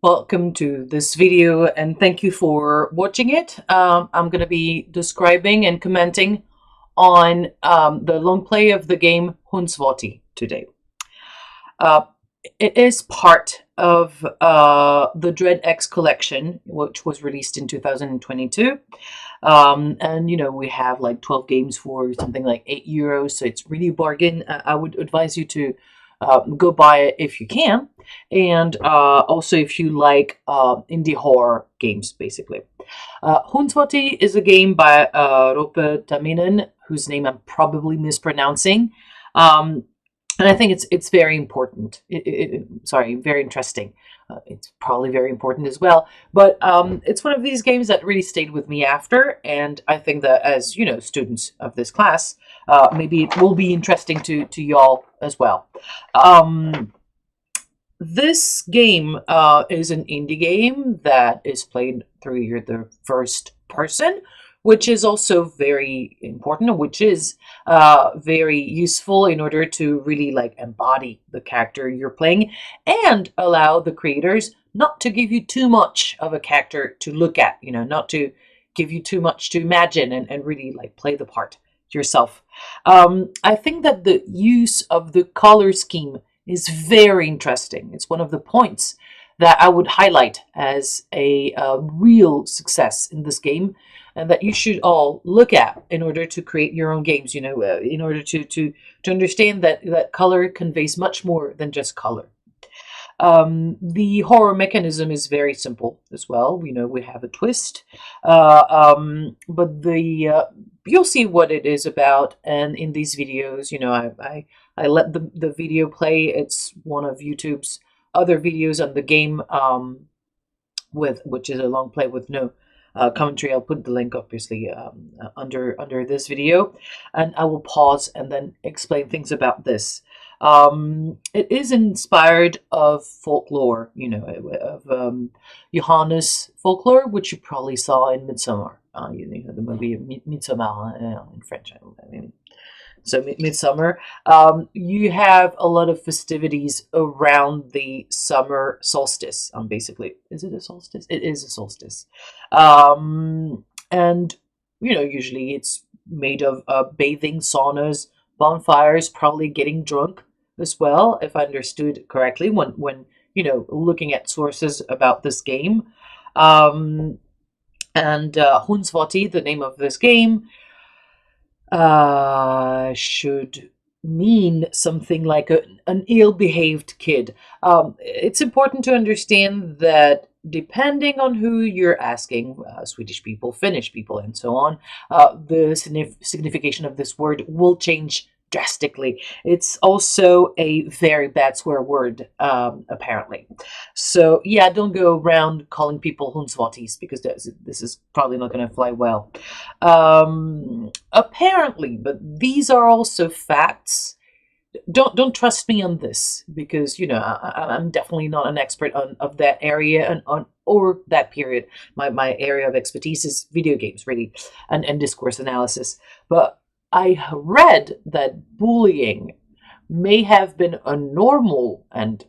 Welcome to this video and thank you for watching it. I'm going to be describing and commenting on the long play of the game Hunsvotti today. Uh, it is part of the Dread X collection, which was released in 2022. And we have like 12 games for something like €8, so it's really a bargain. I would advise you to go buy it if you can, and also if you like indie horror games, basically. Hunsvotti is a game by Taaminen, whose name I'm probably mispronouncing. And I think it's very important. Sorry, very interesting. It's probably very important as well. But it's one of these games that really stayed with me after, and I think that as students of this class, maybe it will be interesting to y'all as well. This game is an indie game that is played through the first person, which is also very important, which is very useful in order to really like embody the character you're playing and allow the creators not to give you too much of a character to look at, not to give you too much to imagine and really like play the part yourself. I think that the use of the color scheme is very interesting. It's one of the points that I would highlight as a real success in this game, and that you should all look at in order to create your own games. In order to understand that color conveys much more than just color. The horror mechanism is very simple as well. We have a twist, but you'll see what it is about. And in these videos, I let the video play. It's one of YouTube's other videos on the game, which is a long play with no commentary. I'll put the link obviously under this video, and I will pause and then explain things about this. It is inspired of folklore, of Johannes folklore, which you probably saw in Midsummer. The movie Midsommar in French. So Midsummer. You have a lot of festivities around the summer solstice. Basically, is it a solstice? It is a solstice, and usually it's made of bathing saunas, bonfires, probably getting drunk as well, if I understood correctly when looking at sources about this game. And Hunsvotti, the name of this game, should mean something like an ill-behaved kid. It's important to understand that depending on who you're asking, Swedish people, Finnish people, and so on, the signification of this word will change drastically. It's also a very bad swear word, apparently. So yeah, don't go around calling people Hunsvottis, because this is probably not going to fly well. Apparently, but these are also facts. Don't trust me on this, because I'm definitely not an expert of that area or that period. My area of expertise is video games, really, and discourse analysis. But I read that bullying may have been a normal, and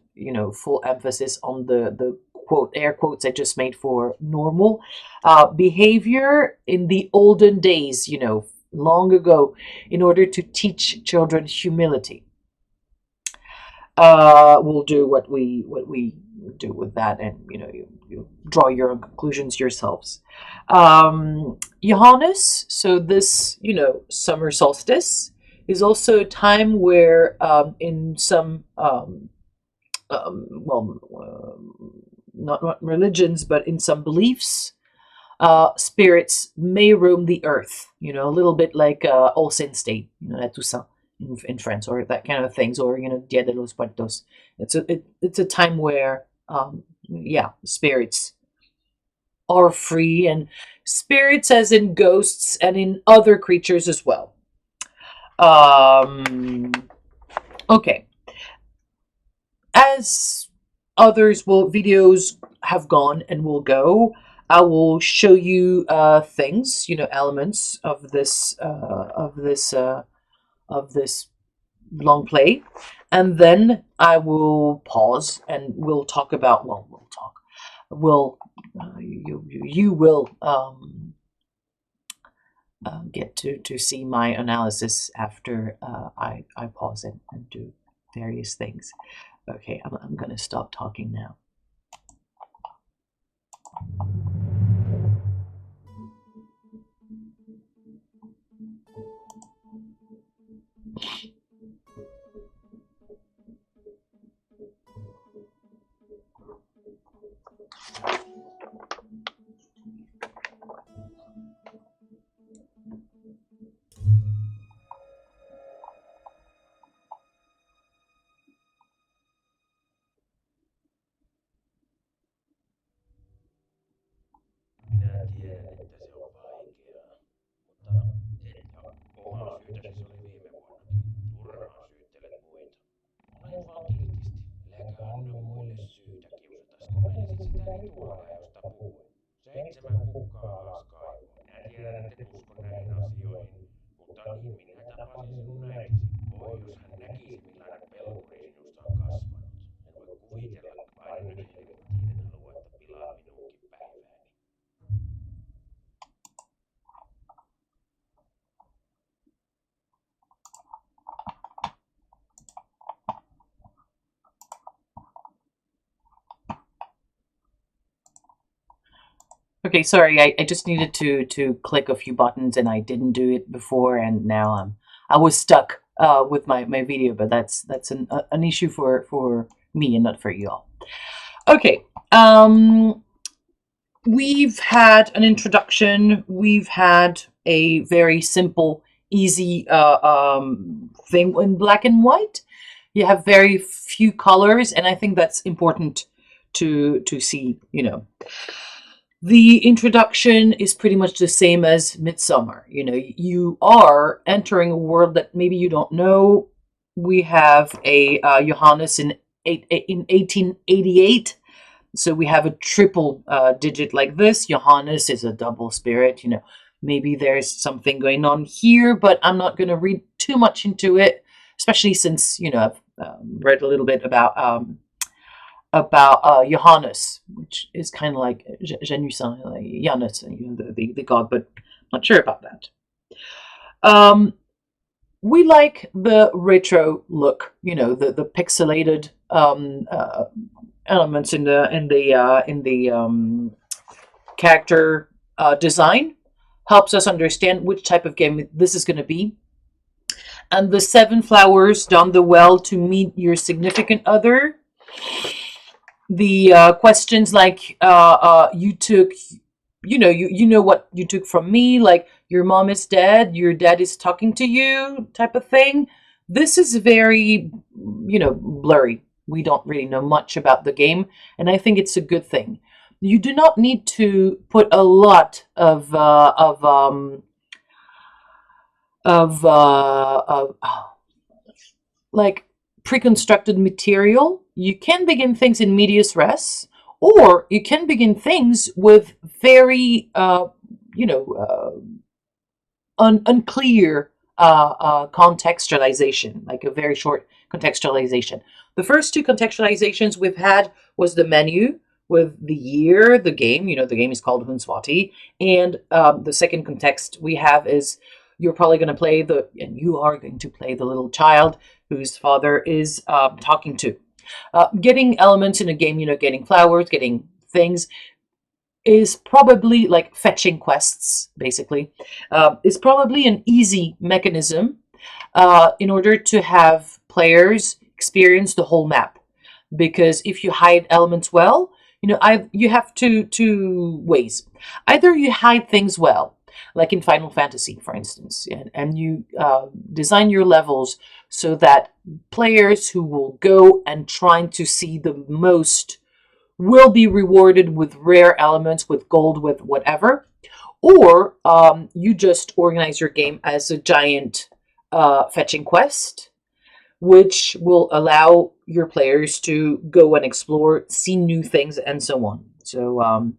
full emphasis on the quote, air quotes I just made for normal, behavior in the olden days, long ago, in order to teach children humility. We'll do what we do with that, and you draw your own conclusions yourselves. Johannes, so this summer solstice is also a time where in some not religions, but in some beliefs, spirits may roam the earth, a little bit like All Saints Day, La Toussaint in France, or that kind of things, or Dia de los Muertos. It's a time where spirits are free, and spirits as in ghosts and in other creatures as well. Okay, as others videos have gone and will go, I will show you things, elements of this long play, and then I will pause and we'll talk about, will you will get to see my analysis after I pause and do various things. Okay, I'm gonna stop talking now. Minä tiedän, että se on vaikeaa, mutta ja omaa syytäsi se oli viime vuonnakin. Turhaan syyttelet muita. Olet vaan kiltisti, äläkä anna muille syytä kiusata. Kokeilisit sitä rituaalia, josta puhuin. 7 kukkaa alas kaivoon. Minä tiedän, että et usko näihin asioihin, mutta niin minä tapasin sinun äitisi. Voi, jos hän näkisi, millainen pelkuri sinusta on kasvanut. En voi kuvitella, vain nyt helvettiin, en halua, että pilaa minunkin päivääni. Okay, sorry, I just needed to click a few buttons and I didn't do it before, and now I was stuck with my video, but that's an issue for me and not for you all. Okay, we've had an introduction. We've had a very simple, easy thing in black and white. You have very few colors, and I think that's important to see. You know, the introduction is pretty much the same as Midsummer. You know, you are entering a world that maybe you don't know. We have a Johannes in 1888. So we have a triple digit like this. Johannes is a double spirit. You know, maybe there's something going on here, but I'm not going to read too much into it, especially since, you know, I've read a little bit about Johannes, which is kind of like Janus, like Janus, you know, the god, but I'm not sure about that. We like the retro look, you know, the pixelated elements in the character design helps us understand which type of game this is going to be. And the 7 flowers down the well to meet your significant other. The questions like you took, you know what you took from me, like your mom is dead, your dad is talking to you, type of thing. This is very, you know, blurry. We don't really know much about the game, and I think it's a good thing. You do not need to put a lot of like pre-constructed material. You can begin things in medias res, or you can begin things with very, unclear contextualization, like a very short contextualization. The first 2 contextualizations we've had was the menu with the year, the game. You know, the game is called Hunsvotti, and the second context we have is you're probably going to play you are going to play the little child whose father is talking to. Getting elements in a game, you know, getting flowers, getting things, is probably like fetching quests, basically, is probably an easy mechanism in order to have players experience the whole map. Because if you hide elements well, you know, you have two ways. Either you hide things well, like in Final Fantasy, for instance, and you design your levels so that players who will go and trying to see the most will be rewarded with rare elements, with gold, with whatever. Or you just organize your game as a giant fetching quest, which will allow your players to go and explore, see new things, and so on. So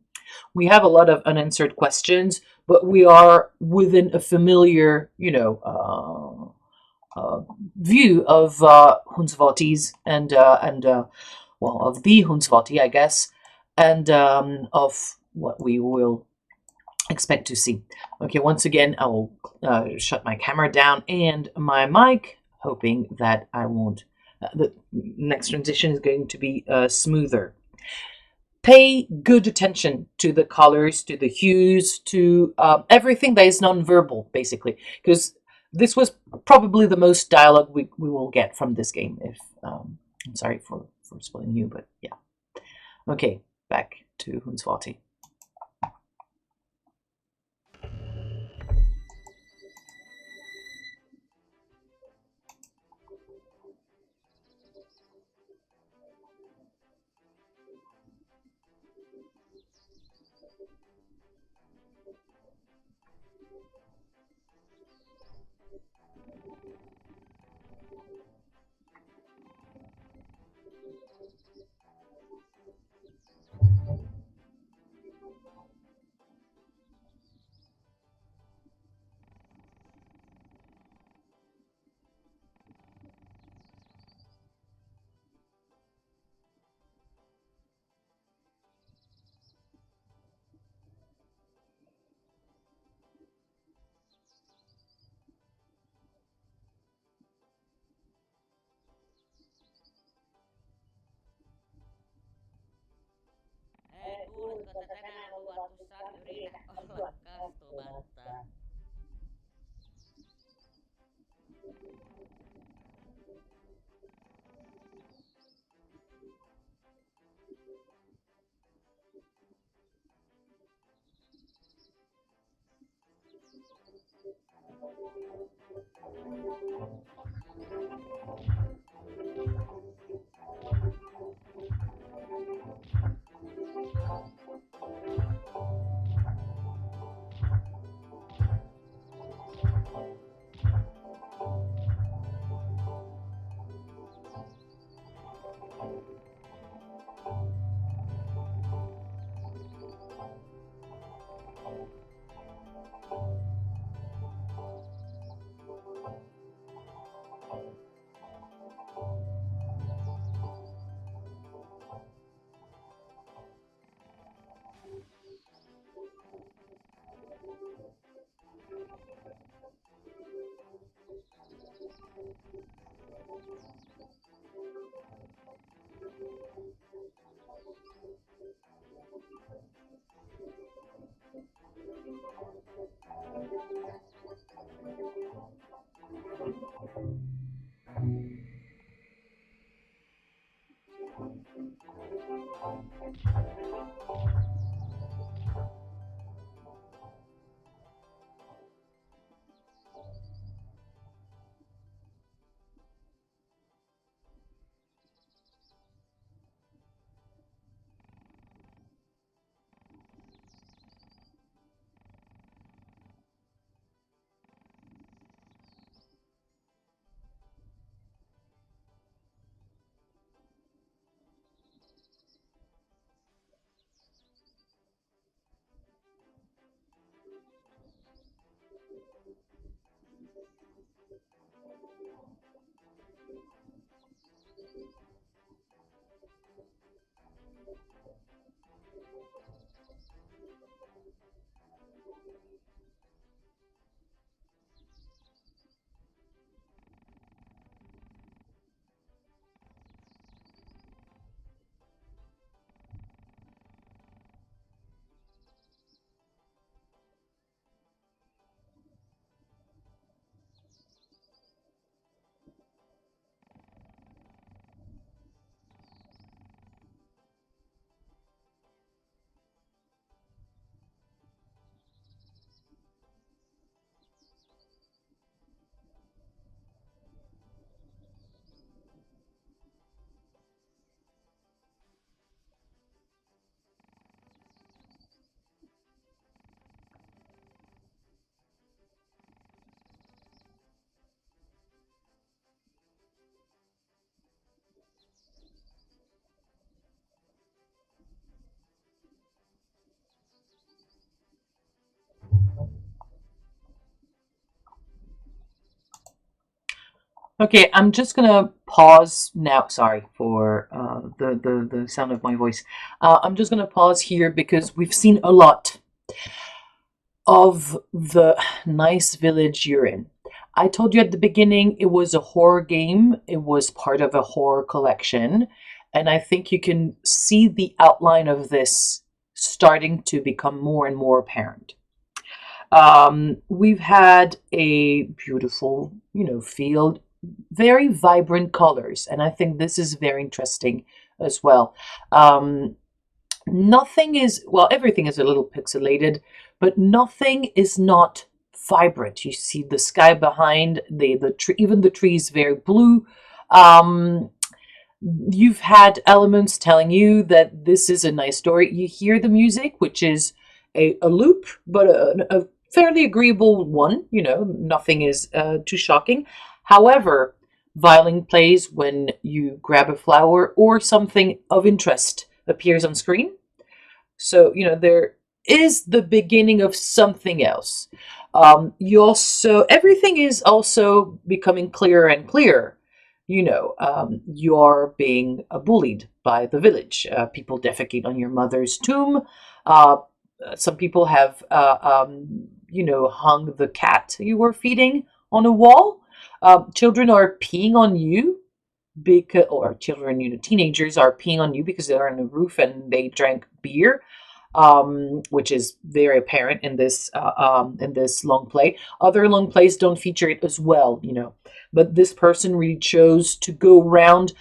we have a lot of unanswered questions, but we are within a familiar, you know, view of Hunsvotti's and of the Hunsvotti, I guess. and of what we will expect to see. Okay, once again, I will shut my camera down and my mic, hoping that I won't. The next transition is going to be smoother. Pay good attention to the colors, to the hues, to everything that is nonverbal, basically, because this was probably the most dialogue we will get from this game. If I'm sorry for spoiling you, but yeah. Okay, back to Hunsvotti. Hei, kuulitko, että tänään on luvattu Yritä olla kastumatta? Okay, I'm just gonna pause now. Sorry for the sound of my voice. I'm just gonna pause here because we've seen a lot of the nice village you're in. I told you at the beginning it was a horror game. It was part of a horror collection, and I think you can see the outline of this starting to become more and more apparent. We've had a beautiful, field, very vibrant colors, and I think this is very interesting as well. Um, Nothing is, well, everything is a little pixelated, but nothing is not vibrant. You see the sky behind, the tree, even the trees very blue. Um, you've had elements telling you that this is a nice story. You hear the music, which is a loop, but a fairly agreeable one. Nothing is too shocking. However, violin plays when you grab a flower or something of interest appears on screen. So, there is the beginning of something else. Everything is also becoming clearer and clearer. You're being bullied by the village. People defecate on your mother's tomb. Uh, some people have, hung the cat you were feeding on a wall. Children are peeing on you because, or children, teenagers are peeing on you because they're on the roof and they drank beer, which is very apparent in this long play. Other long plays don't feature it as well, but this person really chose to go around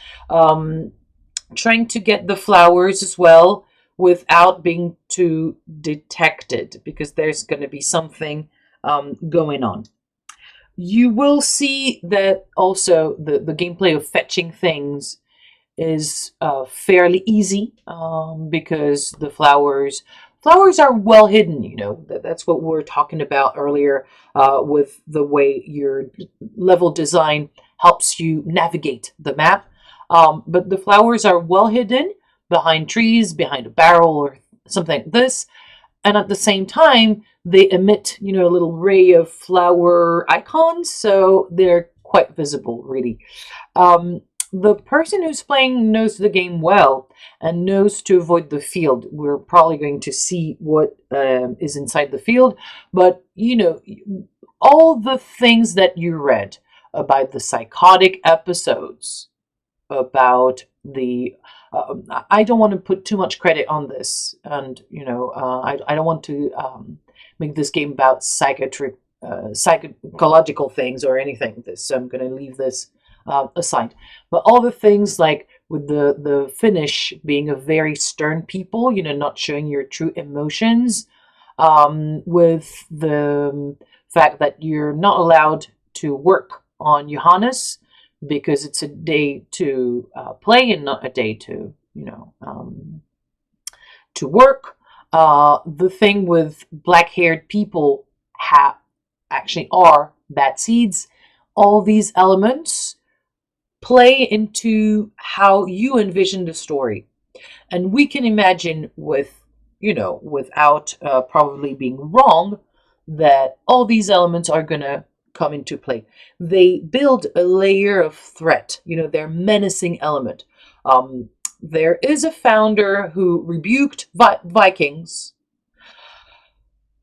trying to get the flowers as well without being too detected because there's going to be something going on. You will see that also the gameplay of fetching things is fairly easy because the flowers are well hidden. That's what we were talking about earlier with the way your level design helps you navigate the map. But the flowers are well hidden behind trees, behind a barrel, or something like this, and at the same time they emit a little ray of flower icons, so they're quite visible really. um, the person who's playing knows the game well and knows to avoid the field. We're probably going to see what is inside the field, but all the things that you read about the psychotic episodes, about the I don't want to put too much credit on this, and I don't want to make this game about psychological things or anything. So I'm going to leave this aside. But all the things like with the Finnish being a very stern people, not showing your true emotions, with the fact that you're not allowed to work on Johannes because it's a day to play and not a day to to work. The thing with black-haired people actually are bad seeds. All these elements play into how you envision the story, and we can imagine without probably being wrong, that all these elements are gonna come into play. They build a layer of threat. They're menacing element. There is a founder who rebuked Vikings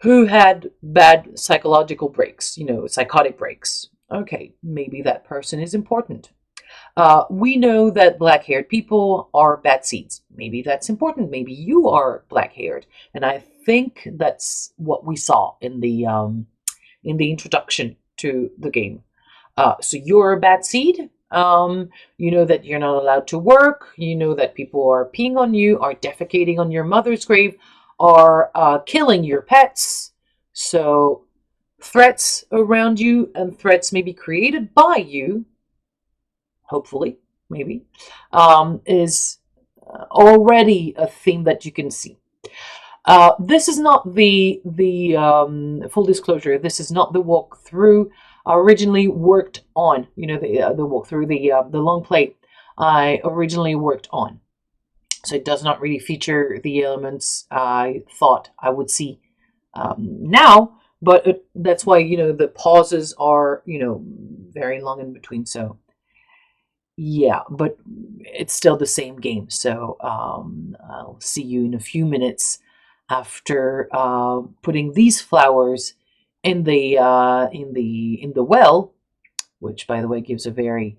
who had bad psychological breaks, psychotic breaks. Okay, maybe that person is important. We know that black-haired people are bad seeds. Maybe that's important. Maybe you are black-haired, and I think that's what we saw in the introduction to the game. So you're a bad seed. You know that you're not allowed to work. You know that people are peeing on you, are defecating on your mother's grave, are killing your pets. So threats around you, and threats may be created by you, hopefully, maybe, is already a theme that you can see. This is not the full disclosure. This is not the walkthrough I originally worked on. The walkthrough, the long play I originally worked on. So it does not really feature the elements I thought I would see now. But that's why the pauses are very long in between. So Yeah, but it's still the same game. So I'll see you in a few minutes after putting these flowers in the well, which, by the way, gives a very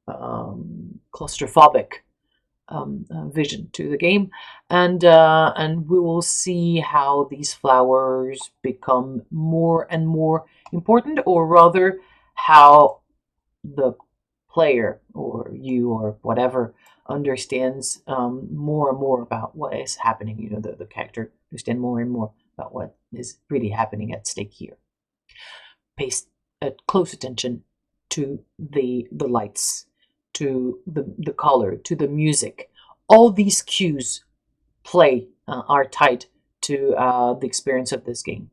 claustrophobic vision to the game, and we will see how these flowers become more and more important, or rather, how the player or you or whatever understands more and more about what is happening. The character understand more and more about what is really happening at stake here. Pay close attention to the lights, to the color, to the music. All these cues are tied to the experience of this game.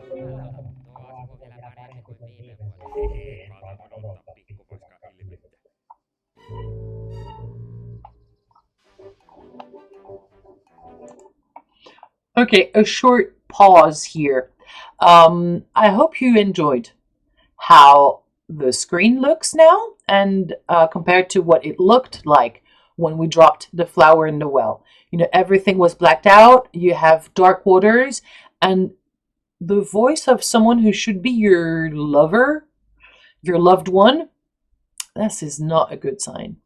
Täällä on. Tuo asuu vielä paremmin kuin viime vuonna. Uskallan odottaa pikkuposkan ilmettä. Okay, a short pause here. I hope you enjoyed how the screen looks now, and compared to what it looked like when we dropped the flower in the well. Everything was blacked out. You have dark waters, and the voice of someone who should be your lover, your loved one. This is not a good sign.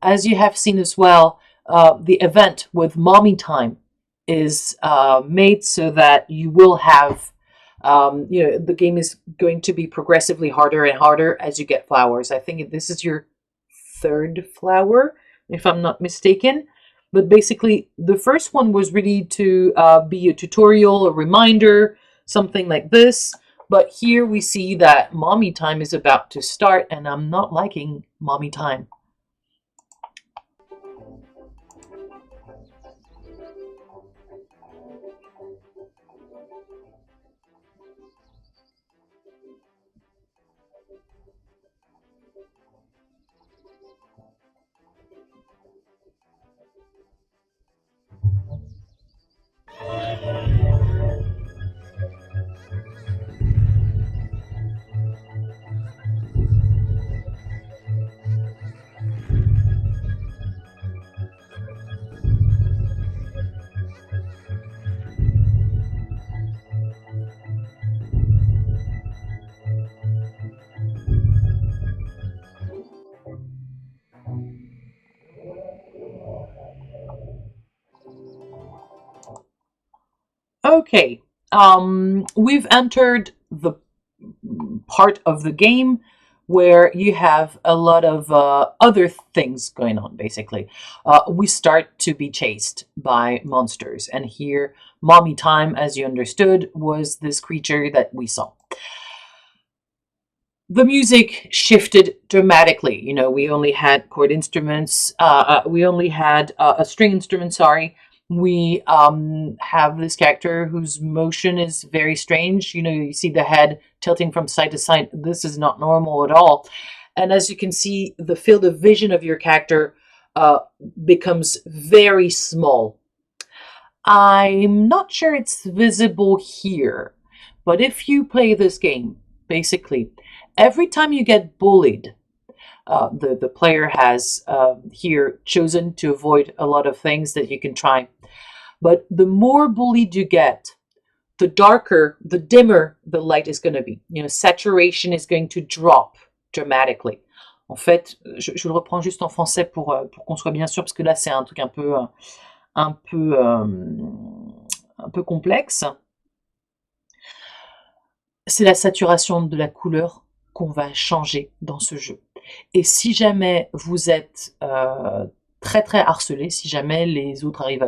As you have seen as well, the event with mommy time is made so that you will have, the game is going to be progressively harder and harder as you get flowers. I think this is your third flower, if I'm not mistaken. But basically, the first one was really to be a tutorial, a reminder, something like this. But here we see that mommy time is about to start, and I'm not liking mommy time. Okay, we've entered the part of the game where you have a lot of other things going on, basically. We start to be chased by monsters, and here, mommy time, as you understood, was this creature that we saw. The music shifted dramatically. We only had chord instruments. We only had a string instrument, sorry. We have this character whose motion is very strange. You see the head tilting from side to side. This is not normal at all. And as you can see, the field of vision of your character becomes very small. I'm not sure it's visible here, but if you play this game, basically, every time you get bullied, the player has here chosen to avoid a lot of things that you can try. But the more bullied you get, the darker, the dimmer the light is going to be. Saturation is going to drop dramatically. En fait, je le reprends juste en français pour qu'on soit bien sûr, parce que là c'est un truc un peu complexe. C'est la saturation de la couleur qu'on va changer dans ce jeu. Et si jamais vous êtes très très harcelé, si jamais les autres arrivent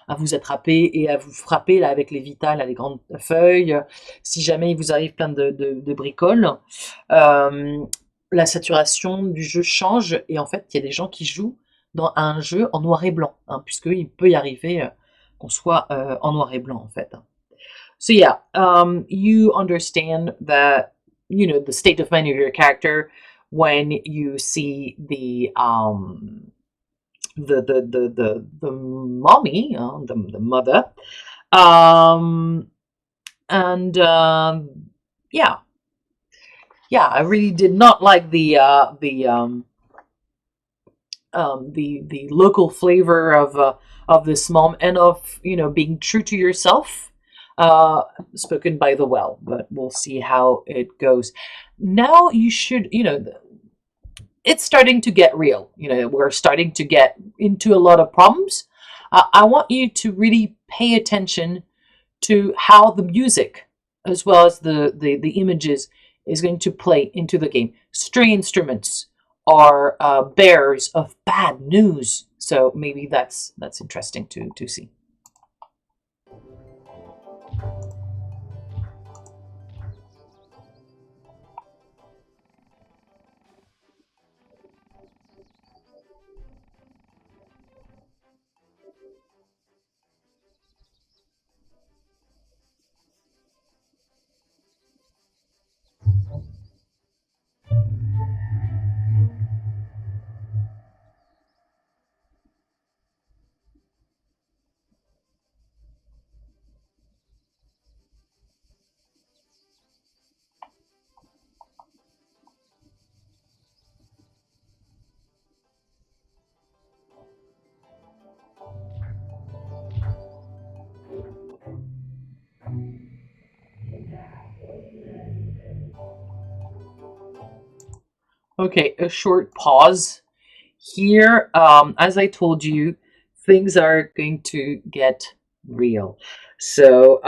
à vous attraper et à vous frapper là, avec les vitales, là, les grandes feuilles, si jamais il vous arrive plein de bricoles, la saturation du jeu change, et en fait il y a des gens qui jouent dans un jeu en noir et blanc, hein, puisqu'il peut y arriver qu'on soit en noir et blanc en fait. So yeah, you understand that the state of mind of your character when you see the mommy, the mother, um, and yeah, I really did not like the local flavor of this mom and of being true to yourself, spoken by the well. But we'll see how it goes. Now you should it's starting to get real. We're starting to get into a lot of problems. I want you to really pay attention to how the music, as well as the images, is going to play into the game. String instruments are bearers of bad news, so maybe that's interesting to see. Okay, a short pause here. As I told you, things are going to get real. So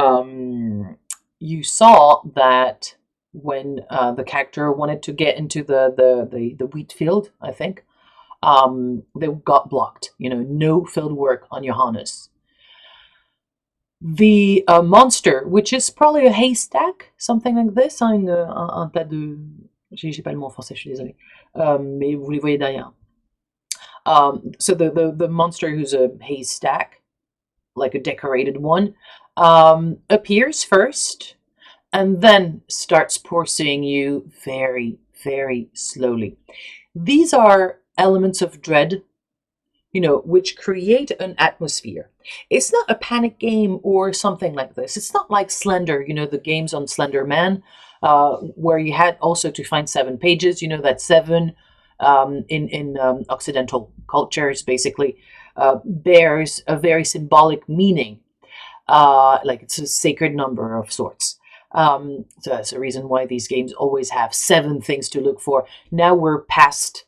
you saw that when the character wanted to get into the wheat field, I think, they got blocked. No field work on Johannes. The monster, which is probably a haystack, something like this, hein, un tas de... J'ai pas le mot en français, je suis désolée. Mais vous les voyez derrière. So the monster, who's a haystack, like a decorated one, appears first and then starts pursuing you very, very slowly. These are elements of dread, which create an atmosphere. It's not a panic game or something like this. It's not like Slender, the games on Slender Man, where you had also to find 7 pages. That 7 in Occidental cultures basically bears a very symbolic meaning, like it's a sacred number of sorts. So that's the reason why these games always have 7 things to look for. Now we're past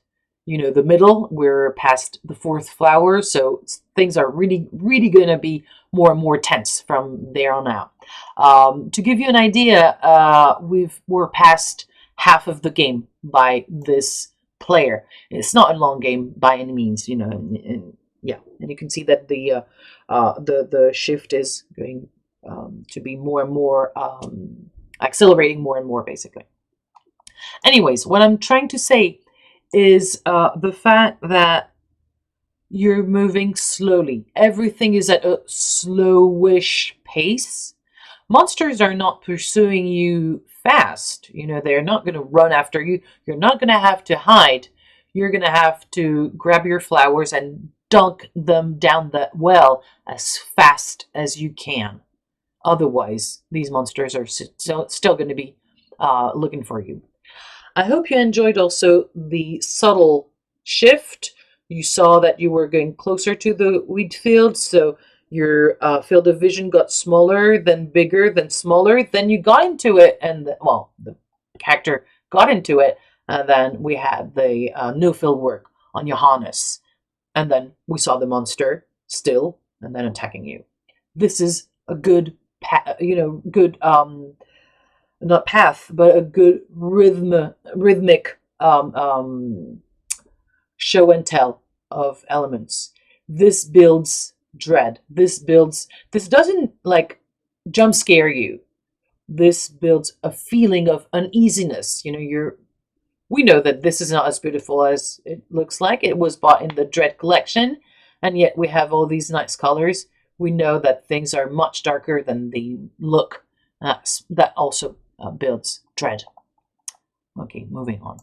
the middle, we're past the 4th flower, so things are really, really going to be more and more tense from there on out. To give you an idea, we're past half of the game by this player. It's not a long game by any means, and you can see that the shift is going to be more and more accelerating more and more, basically. Anyways, what I'm trying to say is the fact that you're moving slowly. Everything is at a slowish pace. Monsters are not pursuing you fast. They're not going to run after you. You're not going to have to hide. You're going to have to grab your flowers and dunk them down that well as fast as you can. Otherwise, these monsters are still going to be looking for you. I hope you enjoyed also the subtle shift. You saw that you were going closer to the wheat field, so your field of vision got smaller, then bigger, then smaller. Then you got into it, and the character got into it, and then we had the no field work on Johannes, and then we saw the monster still, and then attacking you. This is a good, good not path, but a good rhythmic show and tell of elements. This builds dread. This doesn't like jump scare you. This builds a feeling of uneasiness. We know that this is not as beautiful as it looks like. It was bought in the Dread collection, and yet we have all these nice colors. We know that things are much darker than the look that also builds Dread. Okay, moving on.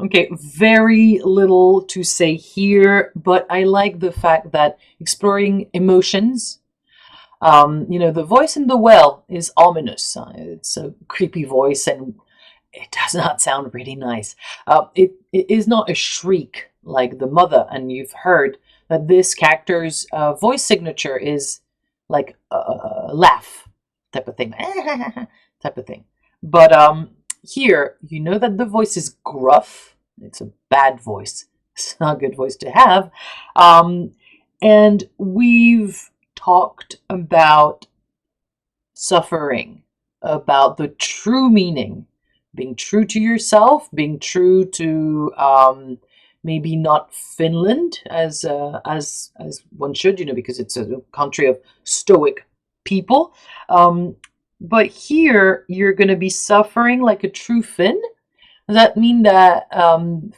Okay, very little to say here, but I like the fact that exploring emotions, the voice in the well is ominous. It's a creepy voice and it does not sound really nice. It is not a shriek like the mother, and you've heard that this character's voice signature is like a laugh type of thing, type of thing. But here, you know that the voice is gruff. It's a bad voice. It's not a good voice to have. And we've talked about suffering, about the true meaning, being true to yourself, being true to maybe not Finland as one should, because it's a country of stoic people. But here you're going to be suffering like a true Finn. Does that mean that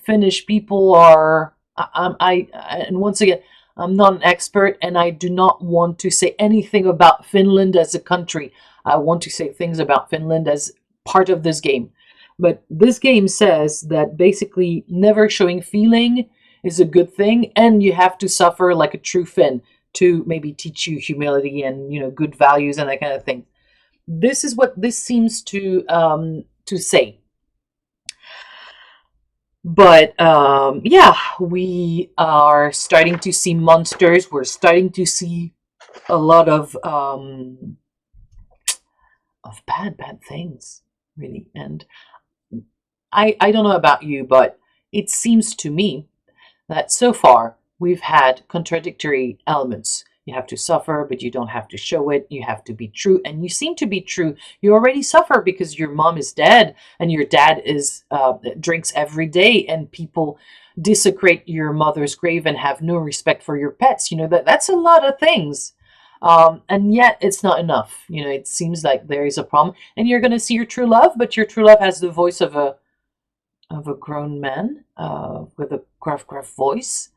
Finnish people are? And once again, I'm not an expert, and I do not want to say anything about Finland as a country. I want to say things about Finland as part of this game. But this game says that basically never showing feeling is a good thing, and you have to suffer like a true Finn to maybe teach you humility and good values and that kind of thing. This is what this seems to say. But yeah, we are starting to see monsters. We're starting to see a lot of bad things, really. And I don't know about you, but it seems to me that so far we've had contradictory elements. You have to suffer, but you don't have to show it. You have to be true, and you seem to be true. You already suffer because your mom is dead, and your dad is drinks every day, and people desecrate your mother's grave and have no respect for your pets. That's a lot of things, and yet it's not enough. It seems like there is a problem, and you're going to see your true love, but your true love has the voice of a grown man with a gruff voice.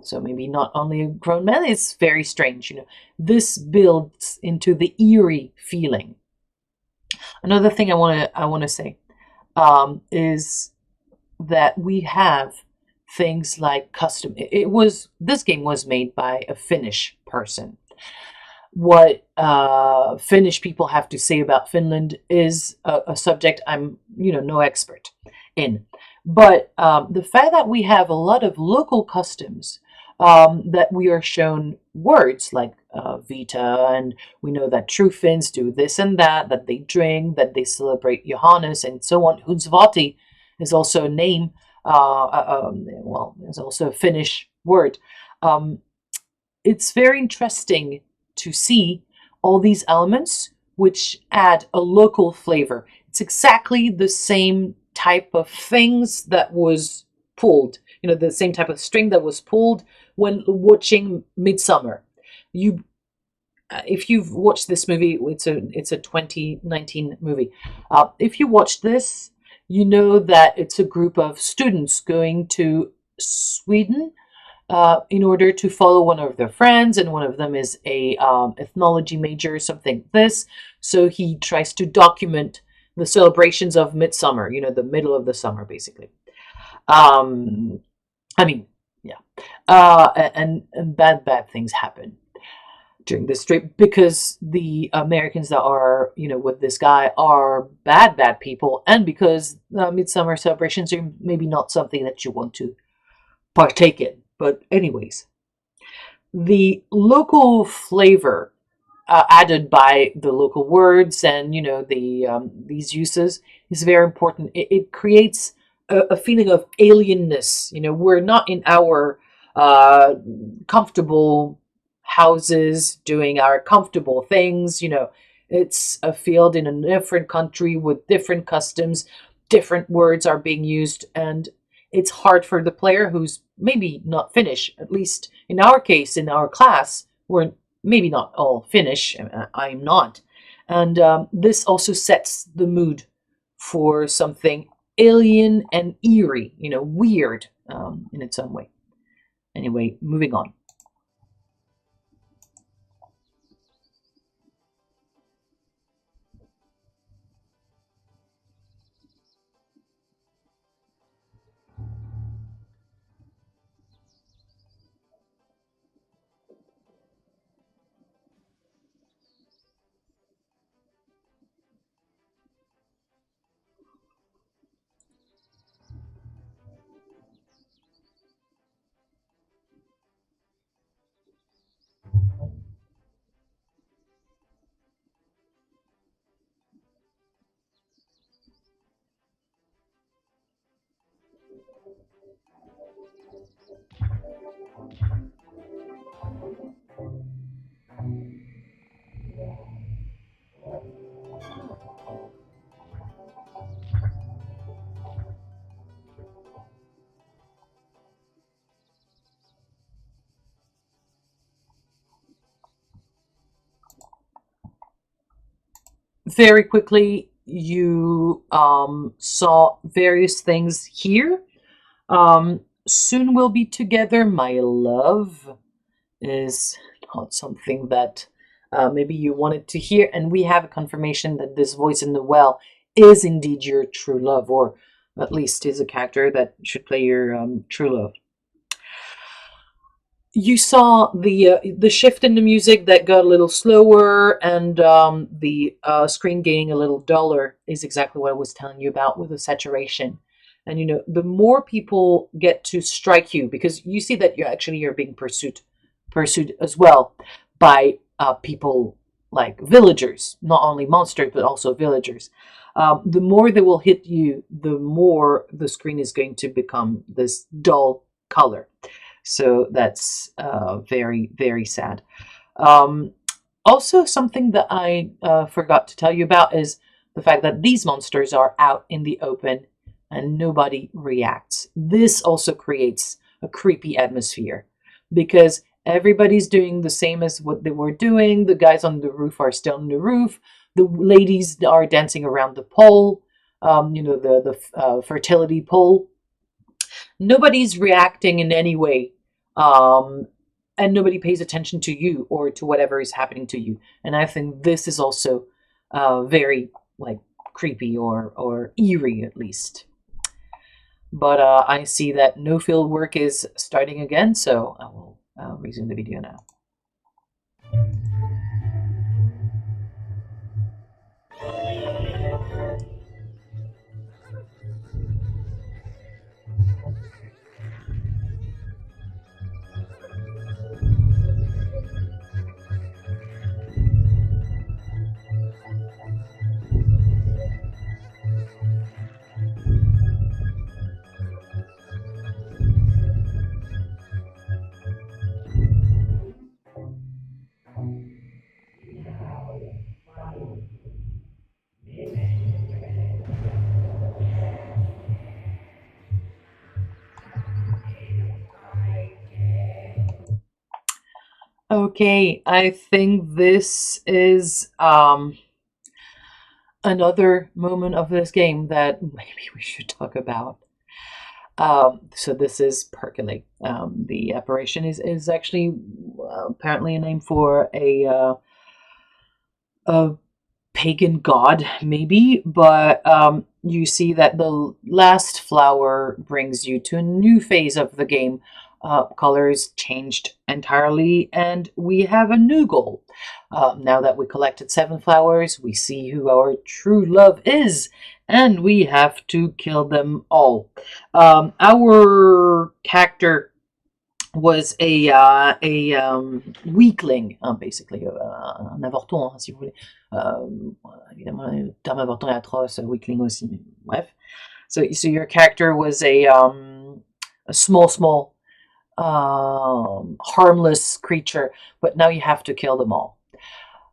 So maybe not only a grown man. It's very strange. This builds into the eerie feeling. Another thing I want to say is that we have things like custom. This game was made by a Finnish person. What Finnish people have to say about Finland is a subject I'm no expert in. But the fact that we have a lot of local customs, that we are shown words like Vita, and we know that true Finns do this and that they drink, that they celebrate Johannes, and so on. Hunsvotti is also a name, there's also a Finnish word. It's very interesting to see all these elements which add a local flavor. It's exactly the same type of things that was pulled, the same type of string that was pulled when watching Midsummer. If you've watched this movie, it's a 2019 movie. If you watch this, you know that it's a group of students going to Sweden in order to follow one of their friends, and one of them is a ethnology major, something like this. So he tries to document the celebrations of Midsummer, the middle of the summer, basically. yeah. And bad things happen during this trip because the Americans that are, with this guy are bad people, and because midsummer celebrations are maybe not something that you want to partake in. But anyways, the local flavor added by the local words and these uses is very important. It creates a feeling of alienness. We're not in our comfortable houses doing our comfortable things. It's a field in a different country with different customs, different words are being used, and it's hard for the player who's maybe not Finnish. At least in our case, in our class, we're maybe not all Finnish. I'm not. And this also sets the mood for something alien and eerie, weird in its own way. Anyway, moving on. Very quickly, you saw various things here. Soon we'll be together, my love, is not something that maybe you wanted to hear. And we have a confirmation that this voice in the well is indeed your true love, or at least is a character that should play your true love. You saw the shift in the music that got a little slower, and the screen getting a little duller is exactly what I was telling you about with the saturation. And the more people get to strike you, because you see that you're being pursued as well by people like villagers, not only monsters but also villagers. The more they will hit you, the more the screen is going to become this dull color. So that's very, very sad. Also, something that I forgot to tell you about is the fact that these monsters are out in the open and nobody reacts. This also creates a creepy atmosphere because everybody's doing the same as what they were doing. The guys on the roof are still on the roof. The ladies are dancing around the pole, the fertility pole. Nobody's reacting in any way, and nobody pays attention to you or to whatever is happening to you. And I think this is also very creepy or eerie, at least. But I see that no field work is starting again, so I will resume the video now. Okay, I think this is another moment of this game that maybe we should talk about. So this is Percolate. The apparition is actually apparently a name for a pagan god, maybe, but you see that the last flower brings you to a new phase of the game. colors changed entirely, and we have a new goal. Now that we collected 7 flowers, we see who our true love is, and we have to kill them all. Our character was a weakling, basically, un avorton, hein, si vous voulez. Évidemment, le terme avorton est atroce, weakling aussi, mais bref. So your character was a small, harmless creature, but now you have to kill them all.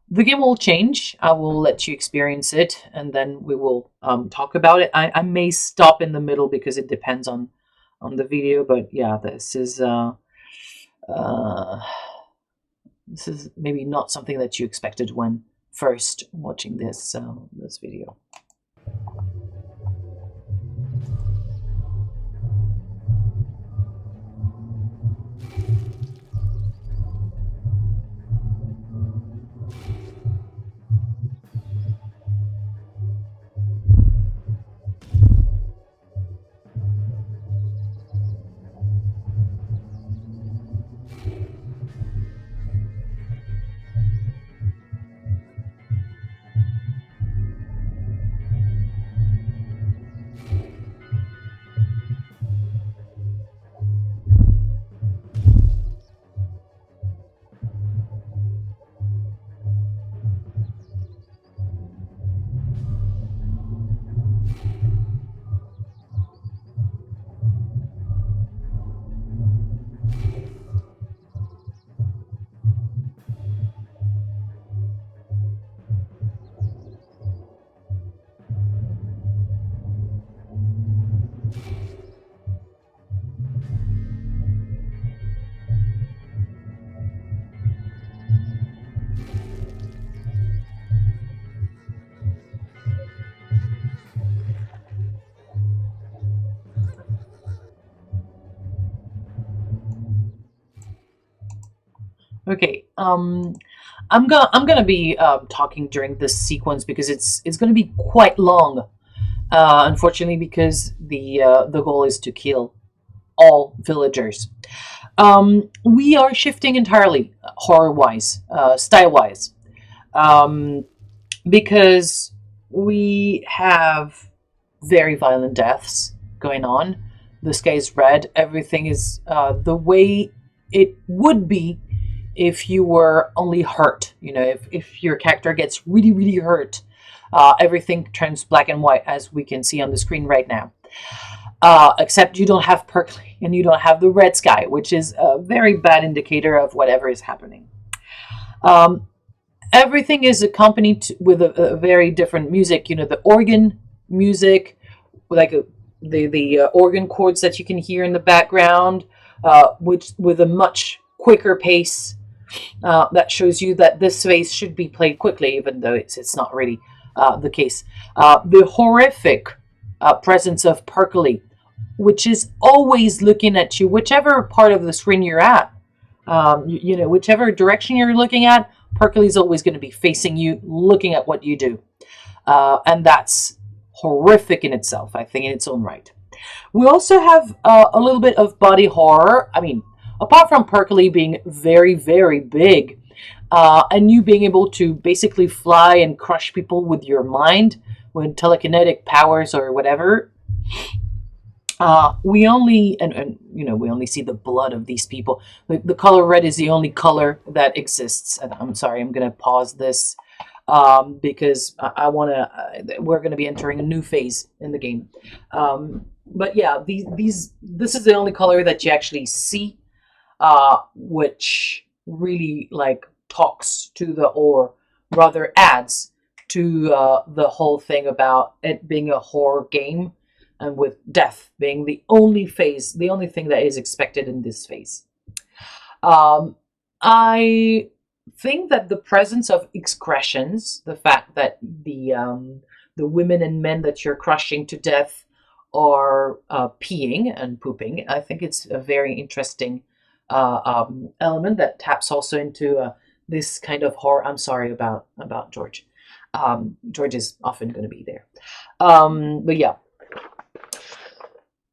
The game will change. I will let you experience it, and then we will talk about it. I may stop in the middle because it depends on the video, but yeah, this is maybe not something that you expected when first watching this video. Okay, I'm gonna be talking during this sequence because it's gonna be quite long. Unfortunately, because the goal is to kill all villagers. We are shifting entirely, horror-wise, style-wise, because we have very violent deaths going on. The sky is red. Everything is the way it would be if you were only hurt. You know, if your character gets really, really hurt, everything turns black and white, as we can see on the screen right now. Except you don't have Perkley and you don't have the red sky, which is a very bad indicator of whatever is happening. Everything is accompanied with a very different music. You know, the organ music, like the organ chords that you can hear in the background, which with a much quicker pace. That shows you that this phase should be played quickly, even though it's not really the case. The horrific presence of Perkley, which is always looking at you, whichever part of the screen you're at. You know, whichever direction you're looking at, Perkley's always going to be facing you, looking at what you do. And that's horrific in itself, I think, in its own right. We also have a little bit of body horror. I mean, apart from Perkley being very, very big, and you being able to basically fly and crush people with your mind, with telekinetic powers or whatever, we only we only see the blood of these people. The color red is the only color that exists. And I'm sorry, I'm gonna pause this because I want to. We're gonna be entering a new phase in the game. But yeah, this is the only color that you actually see, which really like talks to or rather adds to the whole thing about it being a horror game, and with death being the only phase, the only thing that is expected in this phase. I think that the presence of excretions, the fact that the women and men that you're crushing to death are peeing and pooping, I think it's a very interesting element that taps also into this kind of horror. I'm sorry about George. George is often going to be there. But yeah.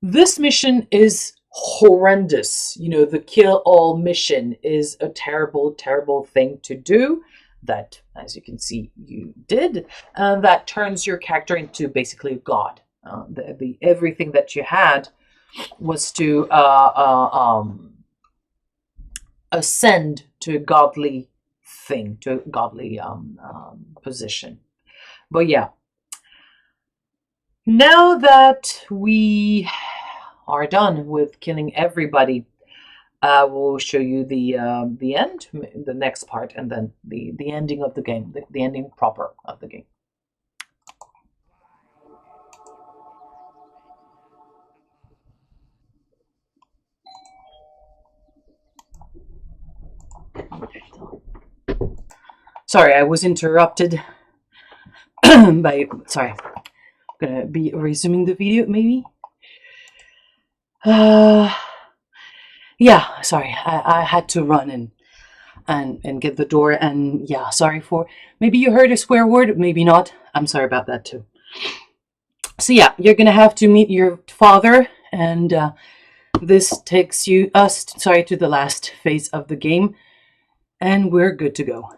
This mission is horrendous. You know, the kill all mission is a terrible, terrible thing to do. That, as you can see, you did. That turns your character into basically a god. Everything that you had was to ascend to a godly thing, to a godly position. But yeah, now that we are done with killing everybody, I will show you the end, the next part, and then the ending of the game, the ending proper of the game. Sorry, I was interrupted by. Sorry, I'm gonna be resuming the video, maybe. Yeah, sorry, I had to run and get the door, and yeah, sorry for, maybe you heard a swear word, maybe not. I'm sorry about that too. So yeah, you're gonna have to meet your father, and this takes us to the last phase of the game, and we're good to go.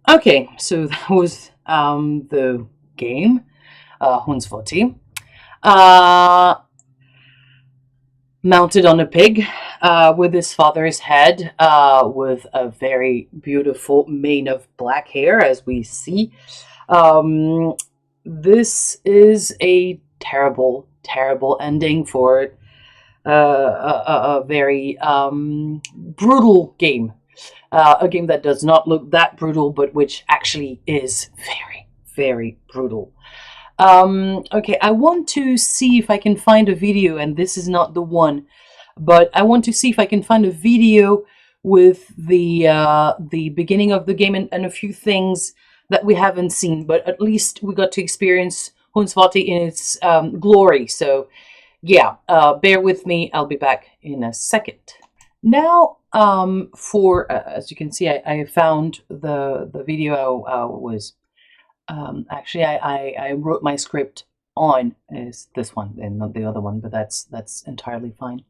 Okay, so that was the game, Hunsvotti. Mounted on a pig with his father's head, with a very beautiful mane of black hair, as we see. This is a terrible, terrible ending for a very brutal game. A game that does not look that brutal, but which actually is very, very brutal. Okay, I want to see if I can find a video, and this is not the one, but I want to see if I can find a video with the beginning of the game and a few things that we haven't seen, but at least we got to experience Hunsvotti in its glory. So yeah, bear with me. I'll be back in a second. Now, for as you can see, I found the video was actually I wrote my script on is this one and not the other one, but that's entirely fine.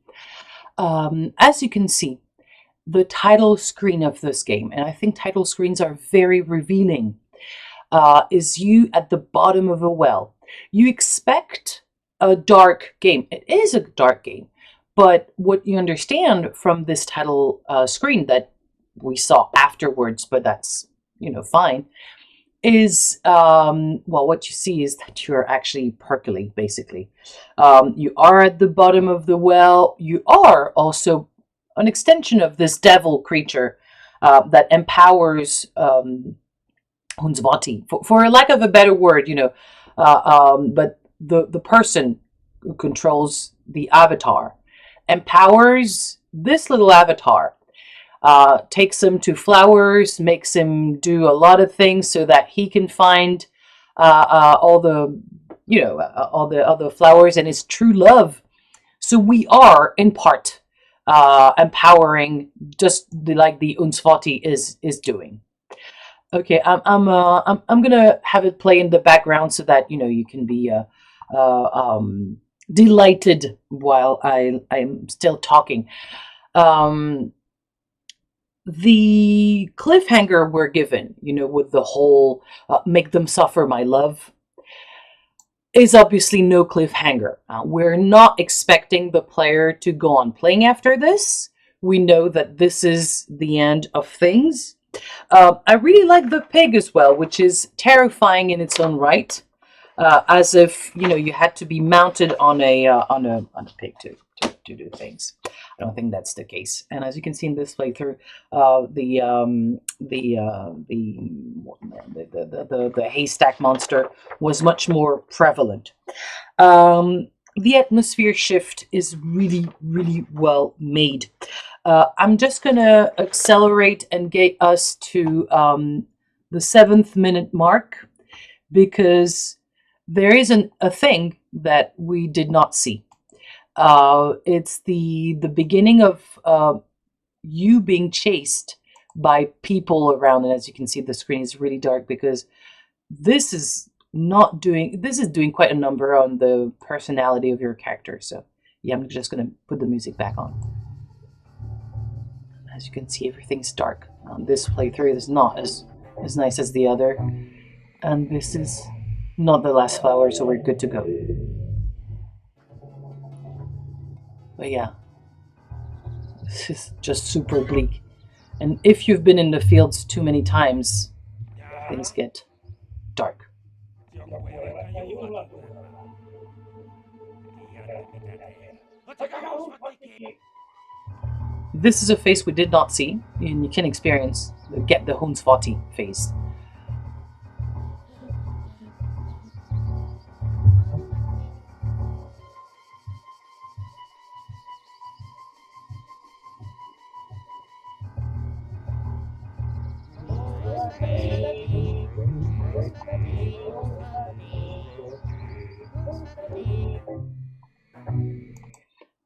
As you can see, the title screen of this game, and I think title screens are very revealing, is you at the bottom of a well. You expect a dark game. It is a dark game. But what you understand from this title screen that we saw afterwards, but that's, fine, is, well, what you see is that you're actually percolate, basically. You are at the bottom of the well. You are also an extension of this devil creature that empowers Hunsvotti, for lack of a better word, but the person who controls the avatar empowers this little avatar, takes him to flowers, makes him do a lot of things so that he can find all the other flowers and his true love. So we are in part empowering, just like the Hunsvotti is doing. Okay, I'm gonna have it play in the background so that you can be delighted while I'm still talking. The cliffhanger we're given, with the whole make them suffer, my love, is obviously no cliffhanger. We're not expecting the player to go on playing after this. We know that this is the end of things. I really like the pig as well, which is terrifying in its own right. As if you had to be mounted on a pig to to do things. I don't think that's the case. And as you can see in this playthrough, the haystack monster was much more prevalent. The atmosphere shift is really, really well made. I'm just gonna accelerate and get us to the 7th minute mark, because there isn't a thing that we did not see. It's the beginning of you being chased by people around, and as you can see, the screen is really dark because this is doing quite a number on the personality of your character. So yeah, I'm just gonna put the music back on. As you can see, everything's dark. This playthrough is not as nice as the other, and this is not the last flower, so we're good to go. But yeah, this is just super bleak. And if you've been in the fields too many times, things get dark. Joku ei olekaan juhlata tänään. Tiedätte mitä tehdä. Ottakaa Hunsvotti kiinni! This is a phase we did not see, and you can experience the Hunsvotti phase. Hunsvotti, Hunsvotti, Hunsvotti, Hunsvotti.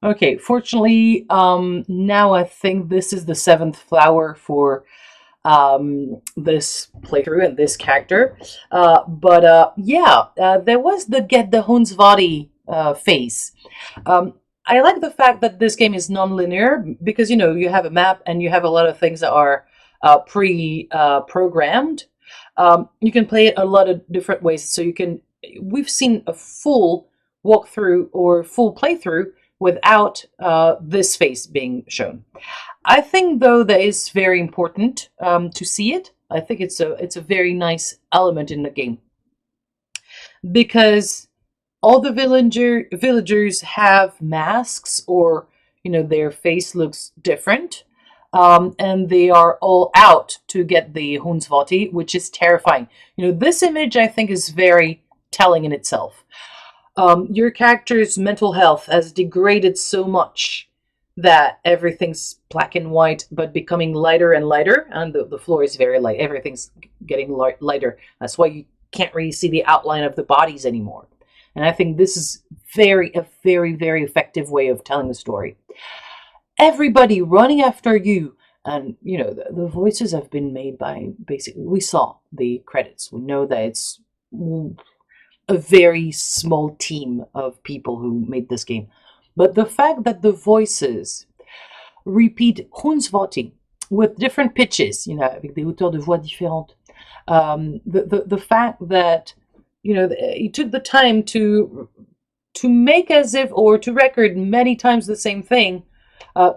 Okay, fortunately, now I think this is the 7th flower for this playthrough and this character. There was the get the Hunsvotti phase. I like the fact that this game is non-linear because, you know, you have a map and you have a lot of things that are pre-programmed. You can play it a lot of different ways. So we've seen a full walkthrough or full playthrough without this phase being shown. I think, though, that is very important to see it. I think it's a very nice element in the game, because all the villagers have masks, or, you know, their face looks different, and they are all out to get the Hunsvotti, which is terrifying. You know, this image, I think, is very telling in itself. Your character's mental health has degraded so much that everything's black and white, but becoming lighter and lighter, and the floor is very light. Everything's getting lighter. That's why you can't really see the outline of the bodies anymore. And I think this is a very, very effective way of telling the story. Everybody running after you, and, you know, the voices have been made by, basically, we saw the credits. We know that it's a very small team of people who made this game. But the fact that the voices repeat Hunsvotti with different pitches, you know, avec des hauteurs de voix différentes, the fact that, you know, he took the time to make as if, or to record many times the same thing,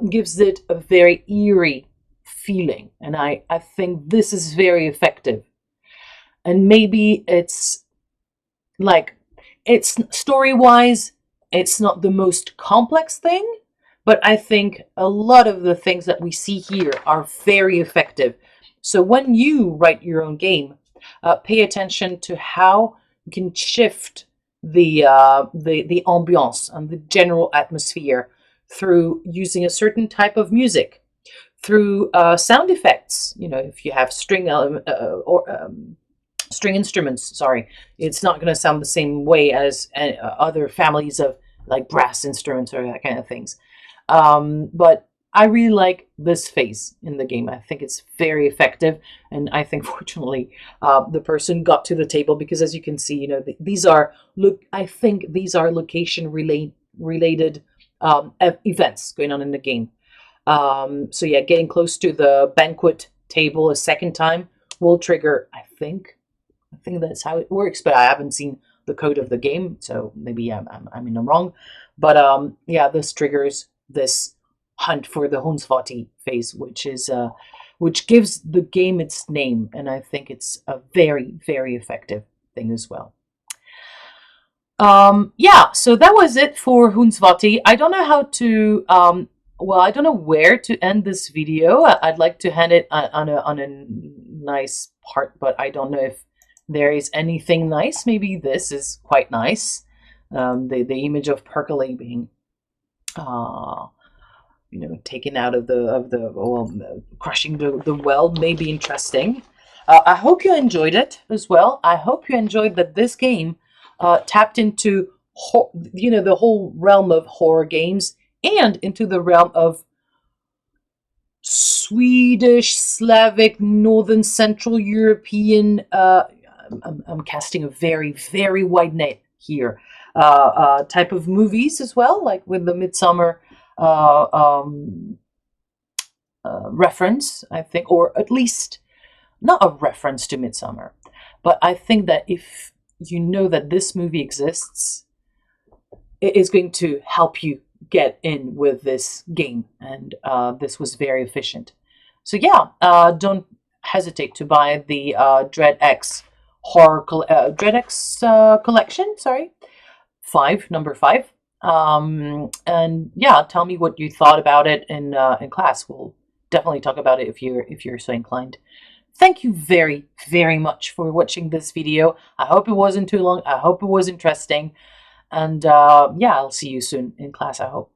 gives it a very eerie feeling. And I think this is very effective. And maybe it's story-wise, it's not the most complex thing, but I think a lot of the things that we see here are very effective. So when you write your own game, pay attention to how you can shift the ambiance and the general atmosphere through using a certain type of music, through sound effects. You know, if you have string instruments, sorry, it's not going to sound the same way as other families of like brass instruments or that kind of things. But I really like this phase in the game. I think it's very effective, and I think, fortunately, the person got to the table, because, as you can see, you know, these are location related events going on in the game. So yeah, getting close to the banquet table a second time will trigger, I think that's how it works, but I haven't seen the code of the game, so maybe I'm in the wrong. But yeah, this triggers this hunt for the Hunsvotti phase, which gives the game its name, and I think it's a very, very effective thing as well. Yeah, so that was it for Hunsvotti. I don't know how to, well, I don't know where to end this video. I'd like to end it on a nice part, but I don't know if there is anything nice. Maybe this is quite nice. The image of Percolate being, taken out of the well, crushing the well may be interesting. I hope you enjoyed it as well. I hope you enjoyed that this game tapped into the whole realm of horror games and into the realm of Swedish, Slavic, Northern Central European. I'm casting a very, very wide net here. Type of movies as well, like with the Midsummer reference, I think, or at least not a reference to Midsummer, but I think that if you know that this movie exists, it is going to help you get in with this game, and this was very efficient. So yeah, don't hesitate to buy the Dread X collection. Sorry, number 5. And yeah, tell me what you thought about it in class. We'll definitely talk about it if you're so inclined. Thank you very, very much for watching this video. I hope it wasn't too long. I hope it was interesting. And yeah, I'll see you soon in class, I hope.